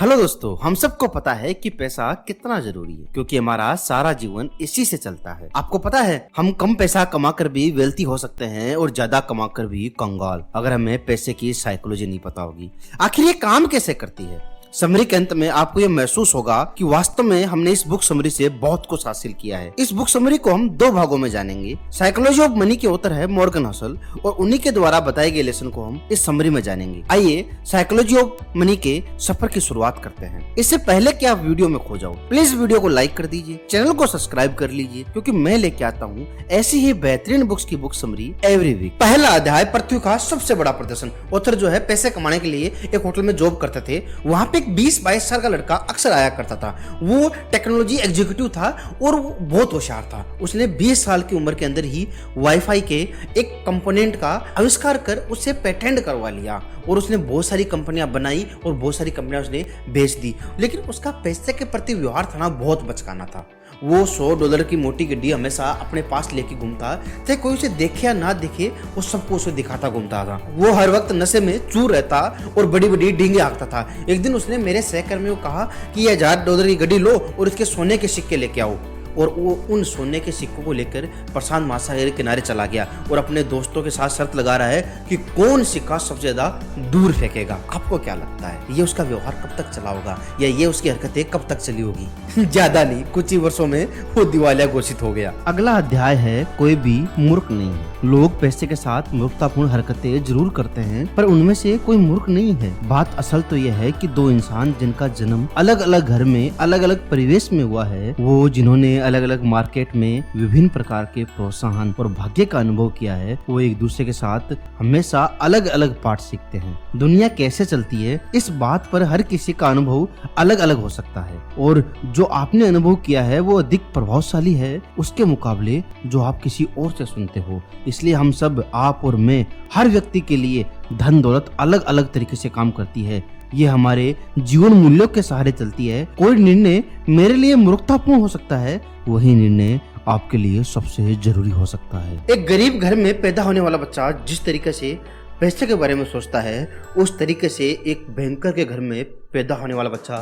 Hello दोस्तों, हम सबको पता है कि पैसा कितना जरूरी है क्योंकि हमारा सारा जीवन इसी से चलता है। आपको पता है हम कम पैसा कमाकर भी वेल्थी हो सकते हैं और ज्यादा कमाकर भी कंगाल, अगर हमें पैसे की साइकोलॉजी नहीं पता होगी। आखिर ये काम कैसे करती है? समरी के अंत में आपको ये महसूस होगा कि वास्तव में हमने इस बुक समरी से बहुत कुछ हासिल किया है। इस बुक समरी को हम दो भागों में जानेंगे। साइकोलॉजी ऑफ मनी के ऑथर है मॉर्गन हसल और उन्हीं के द्वारा बताए गए लेसन को हम इस समरी में जानेंगे। आइए साइकोलॉजी ऑफ मनी के सफर की शुरुआत करते हैं। इससे पहले कि आप वीडियो में खो जाओ, प्लीज वीडियो को लाइक कर दीजिए, चैनल को सब्सक्राइब कर लीजिए क्योंकि मैं लेके आता हूँ ऐसी ही बेहतरीन बुक्स की बुक समरी एवरी वीक। पहला अध्याय, पृथ्वी का सबसे बड़ा प्रदर्शन। ऑथर जो है पैसे कमाने के लिए एक होटल में जॉब करते थे। वहाँ पे एक 20-22 साल का लड़का अक्सर आया करता था। वो टेक्नोलॉजी एग्जीक्यूटिव था और वो बहुत होशियार था। उसने 20 साल की उम्र के अंदर ही वाईफाई के एक कंपोनेंट का आविष्कार कर उससे पेटेंट करवा लिया और उसने बहुत सारी कंपनियां बनाई और बहुत सारी कंपनियां उसने बेच दी। लेकिन उसका पैसे के प्रति व्यवहार था ना, बहुत बचकाना था। वो $100 की मोटी गड्डी हमेशा अपने पास लेके घूमता, चाहे कोई उसे देखे या ना देखे, वो सबको उसे दिखाता घूमता था। वो हर वक्त नशे में चूर रहता और बड़ी बड़ी डींगे हाँकता था। एक दिन उसने मेरे सहकर्मी को कहा कि ये $1000 की गड्डी लो और इसके सोने के सिक्के लेके आओ। और वो उन सोने के सिक्कों को लेकर प्रशांत महासागर के किनारे चला गया और अपने दोस्तों के साथ शर्त लगा रहा है कि कौन सिक्का सबसे ज्यादा दूर फेंकेगा। आपको क्या लगता है, ये उसका व्यवहार कब तक चला होगा या ये उसकी हरकतें कब तक चली होगी? ज्यादा नहीं, कुछ ही वर्षों में वो दिवालिया घोषित हो गया। अगला अध्याय है कोई भी मूर्ख नहीं है। लोग पैसे के साथ मूर्खतापूर्ण हरकतें जरूर करते हैं पर उनमें से कोई मूर्ख नहीं है। बात असल तो यह है कि दो इंसान जिनका जन्म अलग अलग घर में अलग अलग परिवेश में हुआ है, वो जिन्होंने अलग अलग मार्केट में विभिन्न प्रकार के प्रोत्साहन और भाग्य का अनुभव किया है, वो एक दूसरे के साथ हमेशा अलग अलग पाठ सीखते हैं। दुनिया कैसे चलती है इस बात पर हर किसी का अनुभव अलग अलग हो सकता है और जो आपने अनुभव किया है वो अधिक प्रभावशाली है उसके मुकाबले जो आप किसी और से सुनते हो। इसलिए हम सब, आप और मैं, हर व्यक्ति के लिए धन दौलत अलग अलग तरीके से काम करती है। ये हमारे जीवन मूल्यों के सहारे चलती है। कोई निर्णय मेरे लिए मूर्खतापूर्ण हो सकता है, वही निर्णय आपके लिए सबसे जरूरी हो सकता है। एक गरीब घर में पैदा होने वाला बच्चा जिस तरीके से पैसे के बारे में सोचता है, उस तरीके से एक बैंकर के घर में पैदा होने वाला बच्चा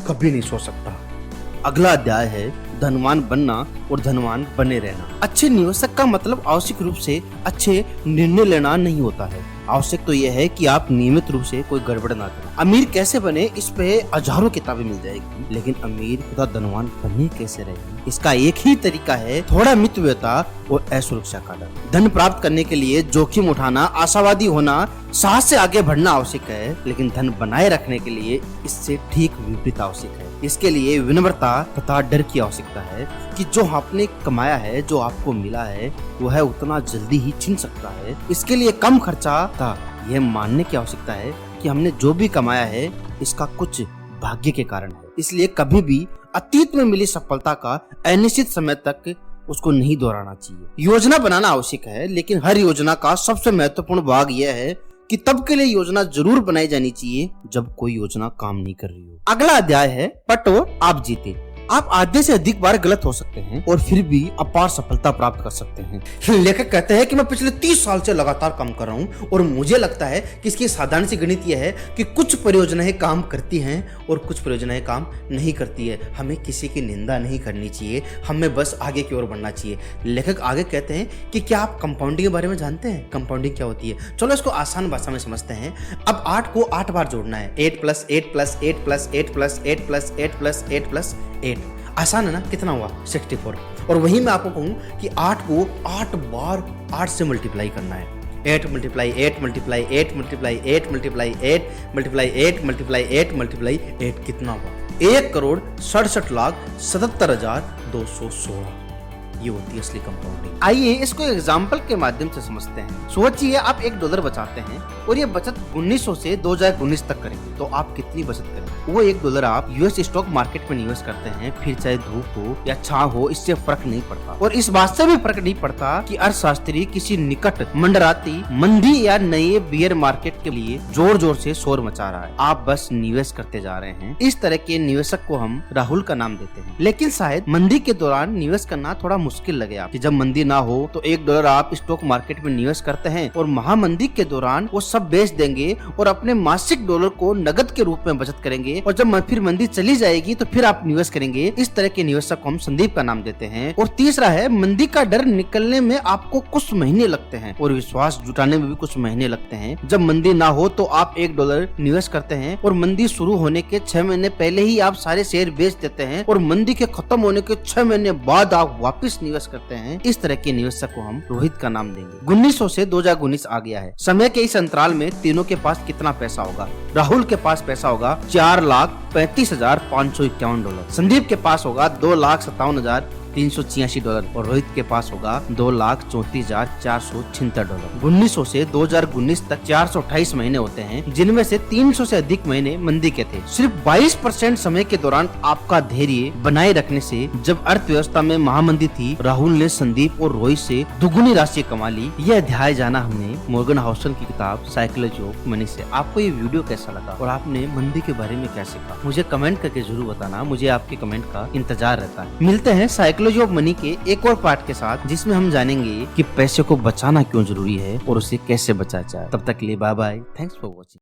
कभी नहीं सोच सकता। अगला अध्याय है धनवान बनना और धनवान बने रहना। अच्छे निवेशक का मतलब आवश्यक रूप से अच्छे निर्णय लेना नहीं होता है। आवश्यक तो यह है कि आप नियमित रूप से कोई गड़बड़ ना करें। अमीर कैसे बने, इस पे हजारों किताबें मिल जाएगी, लेकिन अमीर तथा धनवान बने कैसे रहे, इसका एक ही तरीका है, थोड़ा मितव्ययता और असुरक्षा का डर। धन प्राप्त करने के लिए जोखिम उठाना, आशावादी होना, साहस से आगे बढ़ना आवश्यक है, लेकिन धन बनाए रखने के लिए इससे ठीक विपरीत आवश्यक है। इसके लिए विनम्रता तथा डर की आवश्यकता है कि जो आपने कमाया है, जो आपको मिला है, वह उतना जल्दी ही छीन सकता है। इसके लिए कम खर्चा था, यह मानने की आवश्यकता है कि हमने जो भी कमाया है इसका कुछ भाग्य के कारण है। इसलिए कभी भी अतीत में मिली सफलता का अनिश्चित समय तक उसको नहीं दोहराना चाहिए। योजना बनाना आवश्यक है, लेकिन हर योजना का सबसे महत्वपूर्ण भाग यह है कि तब के लिए योजना जरूर बनाई जानी चाहिए जब कोई योजना काम नहीं कर रही हो। अगला अध्याय है पटो आप जीते। आप आधे से अधिक बार गलत हो सकते हैं और फिर भी अपार सफलता प्राप्त कर सकते हैं। लेखक कहते हैं कि मैं पिछले 30 साल से लगातार काम कर रहा हूं और मुझे लगता है कि इसकी साधारण सी गणित यह है कि कुछ परियोजनाएं काम करती हैं और कुछ परियोजनाएं काम नहीं करती है। हमें किसी की निंदा नहीं करनी चाहिए, हमें बस आगे की ओर बढ़ना चाहिए। लेखक आगे कहते हैं कि क्या आप कंपाउंडिंग के बारे में जानते हैं? कंपाउंडिंग क्या होती है? चलो इसको आसान भाषा में समझते हैं। अब 8 को 8 बार जोड़ना है। 8 + 8 + 8 + 8 + 8 + 8 + 8 + 8। आसान है ना? कितना हुआ? 64। और वही मैं आपको कहूं कि 8 को 8 बार 8 से मल्टीप्लाई करना है। 8 × 8 × 8 × 8 × 8 × 8 × 8 × 8 कितना हुआ? 1,67,67,216। ये होती है असली कंपाउंडिंग। आइए इसको एग्जाम्पल के माध्यम से समझते हैं। सोचिए आप $1 बचाते हैं और ये बचत 1900 से 2019 तक करेंगे तो आप कितनी बचत करेंगे? वो $1 आप यूएस स्टॉक मार्केट में निवेश करते हैं, फिर चाहे धूप हो या छांव हो, इससे फर्क नहीं पड़ता। और इस बात से भी फर्क नहीं पड़ता कि अर्थशास्त्री किसी निकट मंडराती मंदी या नए बियर मार्केट के लिए जोर जोर से शोर मचा रहा है। आप बस निवेश करते जा रहे हैं। इस तरह के निवेशक को हम राहुल का नाम देते हैं। लेकिन शायद मंदी के दौरान निवेश करना थोड़ा मुश्किल लगे आप कि जब मंदी ना हो तो $1 आप स्टॉक मार्केट में निवेश करते हैं और महामंदी के दौरान वो सब बेच देंगे और अपने मासिक डॉलर को नगद के रूप में बचत करेंगे, और जब फिर मंदी चली जाएगी तो फिर आप निवेश करेंगे। इस तरह के निवेशक को हम संदीप का नाम देते हैं। और तीसरा है, मंदी का डर निकलने में आपको कुछ महीने लगते हैं और विश्वास जुटाने में भी कुछ महीने लगते हैं। जब मंदी ना हो तो आप $1 निवेश करते हैं और मंदी शुरू होने के 6 महीने पहले ही आप सारे शेयर बेच देते हैं और मंदी के खत्म होने के 6 महीने बाद आप वापस निवेश करते हैं। इस तरह के निवेशक को हम रोहित का नाम देंगे। 1900 से 2019 आ गया है। समय के इस अंतराल में तीनों के पास कितना पैसा होगा? राहुल के पास पैसा होगा $4,35,551। संदीप के पास होगा $2,57,386 और रोहित के पास होगा $2,34,476। 1900 से 2019 तक 428 महीने होते हैं, जिनमें से 300 से अधिक महीने मंदी के थे। सिर्फ 22% समय के दौरान आपका धैर्य बनाए रखने से, जब अर्थव्यवस्था में महामंदी थी, राहुल ने संदीप और रोहित से दुगुनी राशि कमा ली। यह अध्याय जाना हमने मॉर्गन हाउसल की किताब साइकोलॉजी ऑफ मनी से। आपको ये वीडियो कैसा लगा और आपने मंदी के बारे में क्या सीखा, मुझे कमेंट करके जरूर बताना। मुझे आपके कमेंट का इंतजार रहता है। मिलते हैं साइकोलॉजी ऑफ मनी के एक और पार्ट के साथ, जिसमें हम जानेंगे कि पैसे को बचाना क्यों जरूरी है और उसे कैसे बचाया जाए। तब तक के लिए bye bye. Thanks for watching.